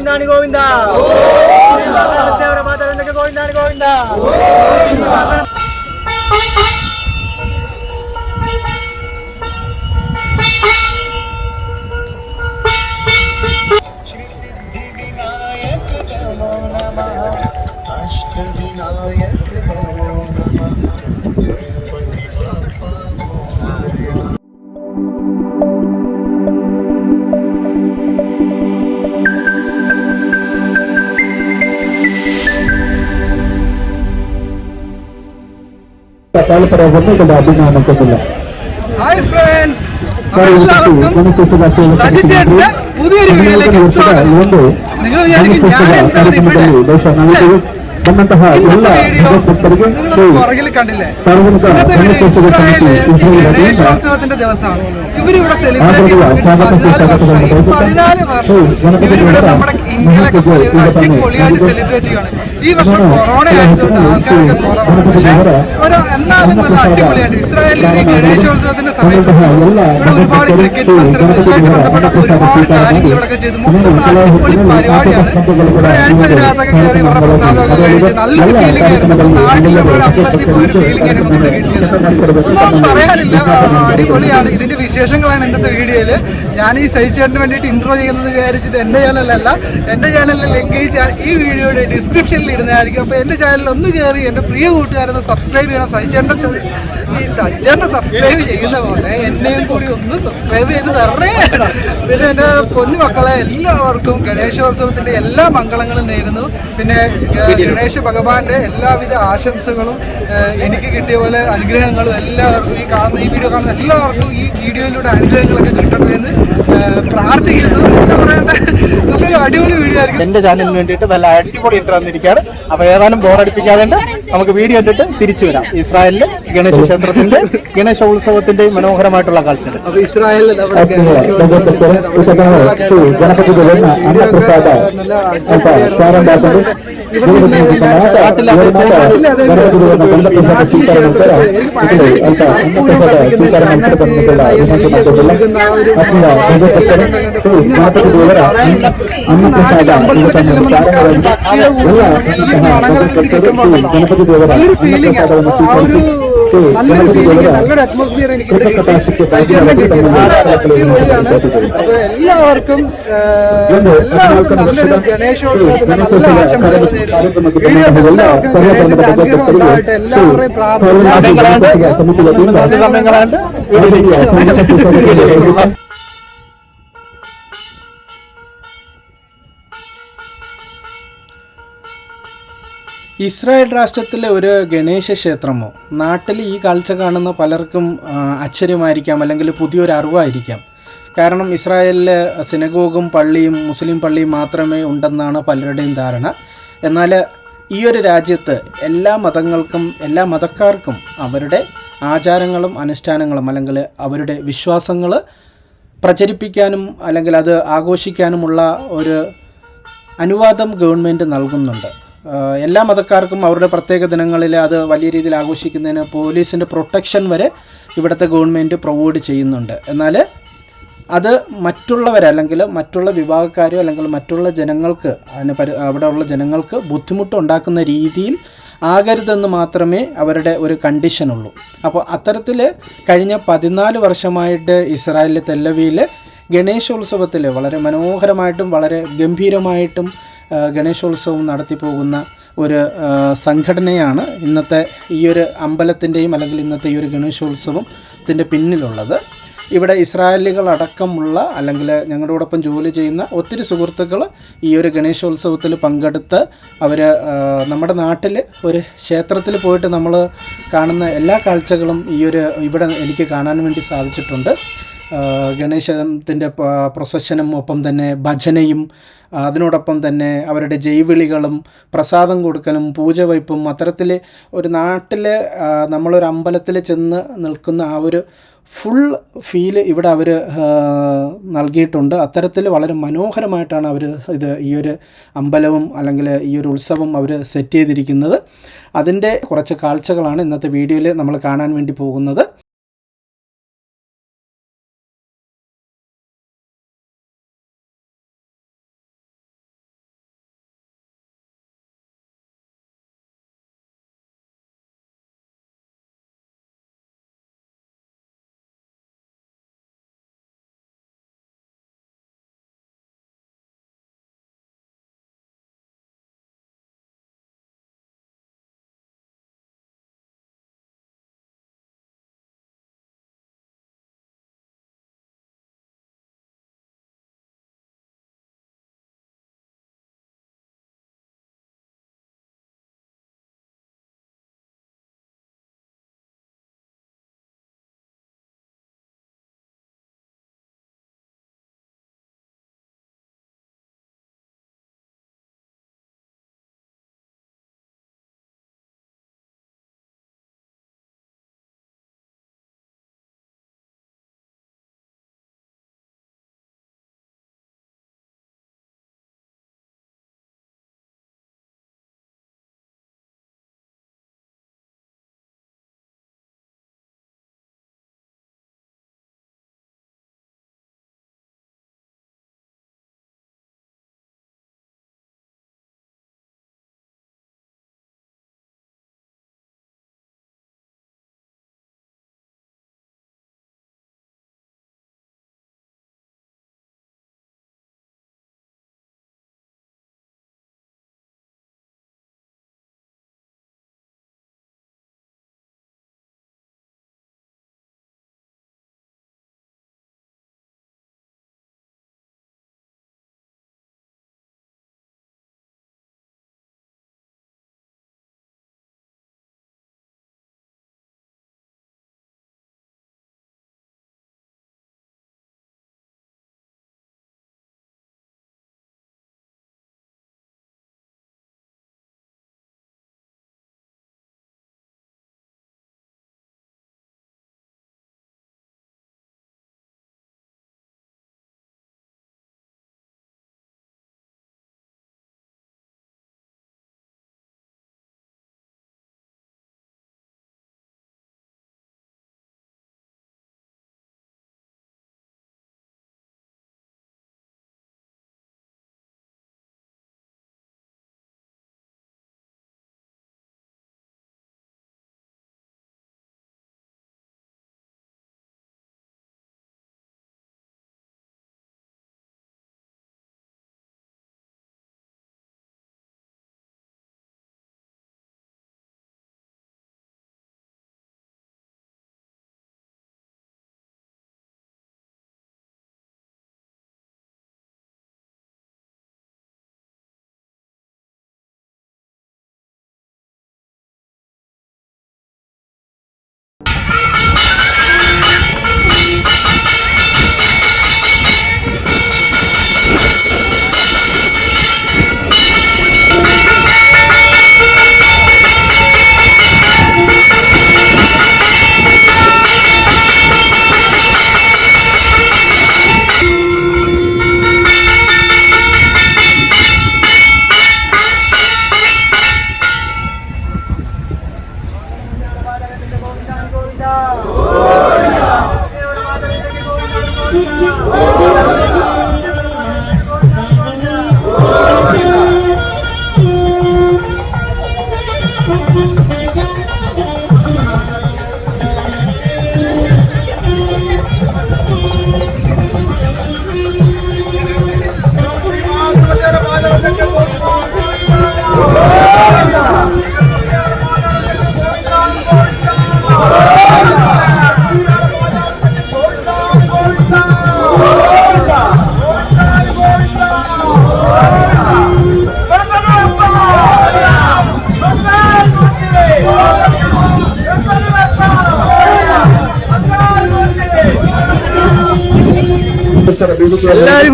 Govinda Govinda. Hi friends, സജിച്ചേട്ടന്റെ പുതിയൊരു വീഡിയോയിലേക്ക് സ്വാഗതം. നിങ്ങൾ വിചാരിക്കും ഞാൻ എന്താണ് ഇവിടെ പുറകിൽ കണ്ടില്ലേ? ഇന്നത്തെ വീഡിയോ ഇസ്രായേലിൽ ഗണേശോത്സവത്തിന്റെ ദിവസമാണ്. ഇവരിവിടെ സെലിബ്രേറ്റ് ചെയ്യുന്നത് 14 വർഷം ഇവരിവിടെ നമ്മുടെ ഇന്ത്യയിലൊക്കെ പോലെ അടിപൊളിയായിട്ട് സെലിബ്രേറ്റ് ചെയ്യാണ്. ഈ വർഷം കൊറോണ ആയതുകൊണ്ട് ആൾക്കാരൊക്കെ കുറവാണ്. പക്ഷെ എന്നാലും നല്ല അടിപൊളിയായിട്ട് ഇസ്രായേലിലെ ഗണേശോത്സവത്തിന്റെ സമയത്ത് ഇവിടെ ഒരുപാട് ക്രിക്കറ്റ് മത്സരങ്ങളുമായിട്ട് ബന്ധപ്പെട്ട ഒരുപാട് കാര്യങ്ങൾ ഇവിടെ ചെയ്ത് മൊത്തം അടിപൊളി പരിപാടിയാണ്. ഇവിടെ ഞാനിപ്പോ ഇതിനകത്തൊക്കെ കയറി ഇവരുടെ പ്രസാദമൊക്കെ കഴിച്ച് നല്ലൊരു ഫീലിംഗ് ആയിരുന്നു. നാട്ടിലെ ഒരു അമ്പലത്തിൽ പോയൊരു ഫീലിംഗ് ആണ് നമുക്ക് കിട്ടിയത്. ഒന്നും പറയാനില്ല, അടിപൊളിയാണ്. ഇതിന്റെ വിശേഷങ്ങളാണ് ഇന്നത്തെ വീഡിയോയില്. ഞാൻ ഈ സജിച്ചേട്ടന് വേണ്ടിയിട്ട് ഇൻട്രോ ചെയ്യുന്നത് വിചാരിച്ചത് എന്റെ ചാനലല്ല, എന്റെ ചാനലിൽ ലിങ്ക് ഈ വീഡിയോയുടെ ഡിസ്ക്രിപ്ഷനിൽ ഇടുന്നതായിരിക്കും. അപ്പൊ എന്റെ ചാനലിൽ ഒന്ന് കയറി എന്റെ പ്രിയ കൂട്ടുകാരൊന്ന് സബ്സ്ക്രൈബ് ചെയ്യണം. സജിച്ചേട്ടനെ സബ്സ്ക്രൈബ് ചെയ്യുന്ന പോലെ എന്നെയും കൂടി ഒന്ന് സബ്സ്ക്രൈബ് ചെയ്ത് തരണേ. പിന്നെ എന്റെ പൊന്നു മക്കളെ എല്ലാവർക്കും ഗണേശോത്സവത്തിന്റെ എല്ലാ മംഗളങ്ങളും നേരുന്നു. പിന്നെ ഗണേശ ഭഗവാന്റെ എല്ലാവിധ ആശംസകളും എനിക്ക് കിട്ടിയ പോലെ അനുഗ്രഹങ്ങളും എല്ലാവർക്കും ഈ വീഡിയോ കാണുന്ന എല്ലാവർക്കും ഈ വീഡിയോയിലൂടെ അനുഗ്രഹങ്ങളൊക്കെ കിട്ടണമെന്ന് പ്രാർത്ഥിക്കുന്നു. എന്താ പറയണ്ട, നല്ലൊരു അടിപൊളി വീഡിയോ ആയിരിക്കും. എന്റെ ചാനലിന് വേണ്ടിയിട്ട് നല്ല അടിപൊളി ഇട്ട് വന്നിരിക്കുകയാണ്. അപ്പൊ ഏതാനും ബോറടിപ്പിക്കാതെ നമുക്ക് വീഡിയോ കണ്ടിട്ട് തിരിച്ചു വരാം. ഇസ്രായേലിലെ ഗണേശ ക്ഷേത്രത്തിന്റെ ഗണേശോത്സവത്തിന്റെ മനോഹരമായിട്ടുള്ള കാഴ്ചകൾ. അപ്പൊ ഇസ്രായേലിൽ നല്ലൊരു ഫീലിംഗ്, നല്ലൊരു അറ്റ്മോസ്ഫിയർ എനിക്ക് എല്ലാവർക്കും നല്ലൊരു ഗണേശോത്സവത്തിന്റെ നല്ല ആശംസകൾ നേരുന്നു. വീഡിയോ എല്ലാവർക്കും ഗണേശന്റെ അനുഗ്രഹം ഉണ്ടാവട്ടെ. എല്ലാവരുടെയും പ്രാർത്ഥന. ഇസ്രായേൽ രാഷ്ട്രത്തിലെ ഒരു ഗണേശ ക്ഷേത്രമോ നാട്ടിൽ ഈ കാഴ്ച കാണുന്ന പലർക്കും ആശ്ചര്യമായിരിക്കാം, അല്ലെങ്കിൽ പുതിയൊരു അറിവായിരിക്കാം. കാരണം ഇസ്രായേലിൽ സിനഗോഗും പള്ളിയും മുസ്ലിം പള്ളിയും മാത്രമേ ഉണ്ടെന്നാണ് പലരുടെയും ധാരണ. എന്നാൽ ഈ ഒരു രാജ്യത്ത് എല്ലാ മതങ്ങൾക്കും എല്ലാ മതക്കാർക്കും അവരുടെ ആചാരങ്ങളും അനുഷ്ഠാനങ്ങളും അല്ലെങ്കിൽ അവരുടെ വിശ്വാസങ്ങൾ പ്രചരിപ്പിക്കാനും അല്ലെങ്കിൽ അത് ആഘോഷിക്കാനുമുള്ള ഒരു അനുവാദം ഗവൺമെൻറ് നൽകുന്നുണ്ട്. എല്ലാ മതക്കാർക്കും അവരുടെ പ്രത്യേക ദിനങ്ങളിൽ അത് വലിയ രീതിയിൽ ആഘോഷിക്കുന്നതിന് പോലീസിൻ്റെ പ്രൊട്ടക്ഷൻ വരെ ഇവിടുത്തെ ഗവൺമെൻറ് പ്രൊവൈഡ് ചെയ്യുന്നുണ്ട്. എന്നാൽ അത് അല്ലെങ്കിൽ മറ്റുള്ള വിഭാഗക്കാരോ അല്ലെങ്കിൽ മറ്റുള്ള ജനങ്ങൾക്ക് അവിടെയുള്ള ജനങ്ങൾക്ക് ബുദ്ധിമുട്ടുണ്ടാക്കുന്ന രീതിയിൽ ആകരുതെന്ന് മാത്രമേ അവരുടെ ഒരു കണ്ടീഷനുള്ളൂ. അപ്പോൾ അത്തരത്തിൽ കഴിഞ്ഞ 14 വർഷമായിട്ട് ഇസ്രായേലിലെ തെല്ലവിയിൽ ഗണേശോത്സവത്തിൽ വളരെ മനോഹരമായിട്ടും വളരെ ഗംഭീരമായിട്ടും ഗണേശോത്സവം നടത്തിപ്പോകുന്ന ഒരു സംഘടനയാണ് ഇന്നത്തെ ഈ ഒരു അമ്പലത്തിൻ്റെയും അല്ലെങ്കിൽ ഇന്നത്തെ ഈ ഒരു ഗണേശോത്സവത്തിൻ്റെ പിന്നിലുള്ളത്. ഇവിടെ ഇസ്രായേലികളടക്കമുള്ള അല്ലെങ്കിൽ ഞങ്ങളോടൊപ്പം ജോലി ചെയ്യുന്ന ഒത്തിരി സുഹൃത്തുക്കൾ ഈ ഒരു ഗണേശോത്സവത്തിൽ പങ്കെടുത്ത് അവർ നമ്മുടെ നാട്ടിൽ ഒരു ക്ഷേത്രത്തിൽ പോയിട്ട് നമ്മൾ കാണുന്ന എല്ലാ കാഴ്ചകളും ഇവിടെ എനിക്ക് കാണാൻ വേണ്ടി സാധിച്ചിട്ടുണ്ട്. ഗണേശത്തിൻ്റെ പ്രൊസഷനും ഒപ്പം തന്നെ ഭജനയും അതിനോടൊപ്പം തന്നെ അവരുടെ ജൈവിളികളും പ്രസാദം കൊടുക്കലും പൂജ വയ്പ്പും അത്തരത്തിൽ ഒരു നാട്ടിൽ നമ്മളൊരു അമ്പലത്തിൽ ചെന്ന് നിൽക്കുന്ന ആ ഒരു ഫുൾ ഫീല് ഇവിടെ അവർ നൽകിയിട്ടുണ്ട്. അത്തരത്തിൽ വളരെ മനോഹരമായിട്ടാണ് അവർ ഈ ഒരു അമ്പലവും അല്ലെങ്കിൽ ഈ ഒരു ഉത്സവം അവർ സെറ്റ് ചെയ്തിരിക്കുന്നത്. അതിൻ്റെ കുറച്ച് കാഴ്ചകളാണ് ഇന്നത്തെ വീഡിയോയിൽ നമ്മൾ കാണാൻ വേണ്ടി പോകുന്നത്.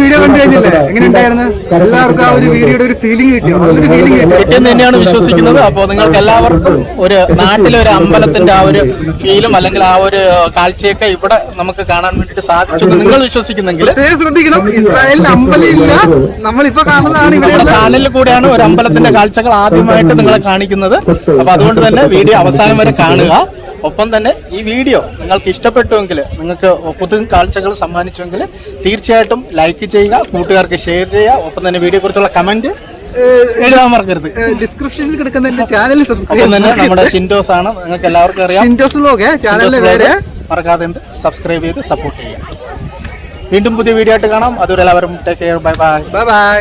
വീഡിയോ കണ്ടു കഴിഞ്ഞില്ലേ, എങ്ങനെ ഉണ്ടായിരുന്നു? എല്ലാവർക്കും ആ ഒരു വീഡിയോയുടെ ഒരു ഫീലിംഗ് കിട്ടിയോ? നല്ലൊരു ഫീലിംഗ് കിട്ടിയെന്ന് തന്നെയാണ് വിശ്വസിക്കുന്നത്. അപ്പോൾ നിങ്ങൾക്ക് എല്ലാവർക്കും ഒരു നാട്ടിലെ ഒരു അമ്പലത്തിന്റെ ആ ഒരു ഫീലും അല്ലെങ്കിൽ ആ ഒരു കാഴ്ചയൊക്കെ ഇവിടെ നമുക്ക് കാണാൻ വേണ്ടിയിട്ട് സാധിച്ചു നിങ്ങൾ വിശ്വസിക്കുന്നെങ്കിൽ ശ്രദ്ധിക്കണം. ഇസ്രായേലിൽ അമ്പലം ഇല്ല, നമ്മളിപ്പോ കാണുന്നതാണ് ഇവിടെ. നമ്മുടെ ചാനലിൽ കൂടെയാണ് ഒരു അമ്പലത്തിന്റെ കാഴ്ചകൾ ആദ്യമായിട്ട് നിങ്ങളെ കാണിക്കുന്നത്. അപ്പൊ അതുകൊണ്ട് തന്നെ വീഡിയോ അവസാനം വരെ കാണുക. ഒപ്പം തന്നെ ഈ വീഡിയോ നിങ്ങൾക്ക് ഇഷ്ടപ്പെട്ടുവെങ്കിൽ, നിങ്ങൾക്ക് പുതു കാഴ്ചകൾ സമ്മാനിച്ചുവെങ്കിൽ തീർച്ചയായിട്ടും ലൈക്ക് ചെയ്യുക, കൂട്ടുകാർക്ക് ഷെയർ ചെയ്യുക. ഒപ്പം തന്നെ വീഡിയോ കുറിച്ചുള്ള കമന്റ് എഴുതാൻ മറക്കരുത്. ഡിസ്ക്രിപ്ഷനിൽ കിടക്കുന്ന എന്റെ ചാനൽ സബ്സ്ക്രൈബ് ഒപ്പം തന്നെ നമ്മുടെ ഷിൻഡോസ് ആണ്, നിങ്ങൾക്ക് എല്ലാവർക്കും അറിയാം. ഷിൻഡോസ് വ്ലോഗ് ചാനലിന്റെ പേര് മറക്കാതെ സബ്സ്ക്രൈബ് ചെയ്ത് സപ്പോർട്ട് ചെയ്യുക. വീണ്ടും പുതിയ വീഡിയോ ആയിട്ട് കാണാം. അതുവരെ എല്ലാവരും take care. Bye bye. Bye bye.